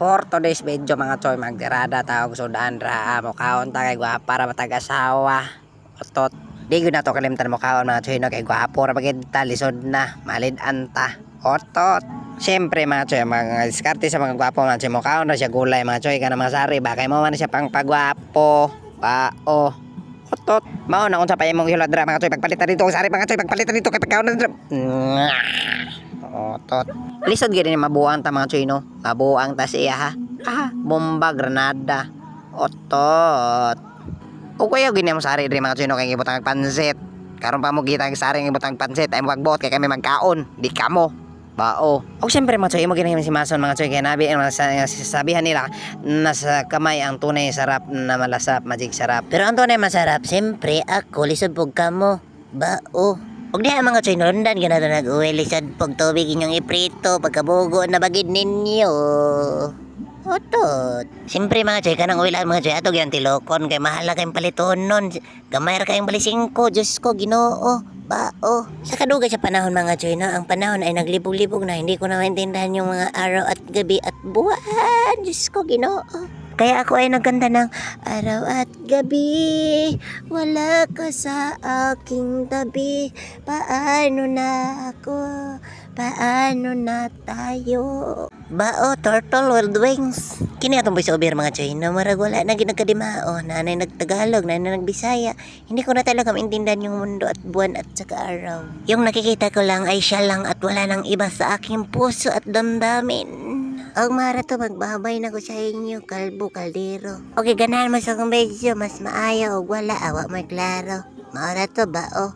For today's video mga choy, magtirada tawag sudan ra mo kaon ta kay gwapa para matag-asawa. Otot. Di gyud na to kalimtan mo kaon mga choy no kay gwapo ra bagid ta lisod na malid-an ta. Otot. Siyempre mga choy, mga diskarte sa mga gwapo mga choy mo kaon ra siya gulay mga choy kana mga sari ba kay mo man siya pang pagwapo. Bao. Otot. Mao na unsa pa imong ihuladra mga choy pagpalitan dito sari mga choy pagpalitan dito kay pagkaon na. Otot. Lisod gini mabuang ta mga choy no. Mabuang ta siya ha. Bomba granada. Otot. O kaya gini mo sari diri mga choy no kay gibutang pansit. Karon pa mo kita sari ng ibutang pansit ay mo pagbuot kay kami magkaon. Di kamo. Bao. O siyempre mga choy mo gini si Mason mga choy kay nabi ang sasabihan nila nasa kamay ang tunay sarap na malasap magic sarap. Pero ang tunay masarap, siyempre ako lisod pug kamo. Bao. Ug diha mga choy nundan ganato nag-uwi lisod pug tubig inyong iprito pagkabugo na bagid ninyo. Otot. Siyempre mga choy kanang uwi lang mga choy ato gyang tilokon kay mahal na kayong paliton nun. Gamay ra kayong balisingko, Diyos ko Ginoo. Bao. Sa kadugay sa panahon mga choy no, ang panahon ay naglibog-libog na hindi ko na maintindihan yung mga araw at gabi at buwan. Diyos ko Ginoo. Kaya ako ay nagkanta ng araw at gabi, wala ka sa aking tabi. Paano na ako? Paano na tayo? Bao, turtle with wings. Kini atong voice over mga choy no, marag wala na ginagkadimao. Nanay nagtagalog, nanay nagbisaya. Hindi ko na talaga maintindihan yung mundo at buwan at saka araw. Yung nakikita ko lang ay siya lang at wala nang iba sa aking puso at damdamin. Og mara to magbabay na ko sa inyo, kalbo, kaldero. Okay, ganahan mo sa kong medyo, mas maayo og wala, awa may klaro. Mara to ba, oh.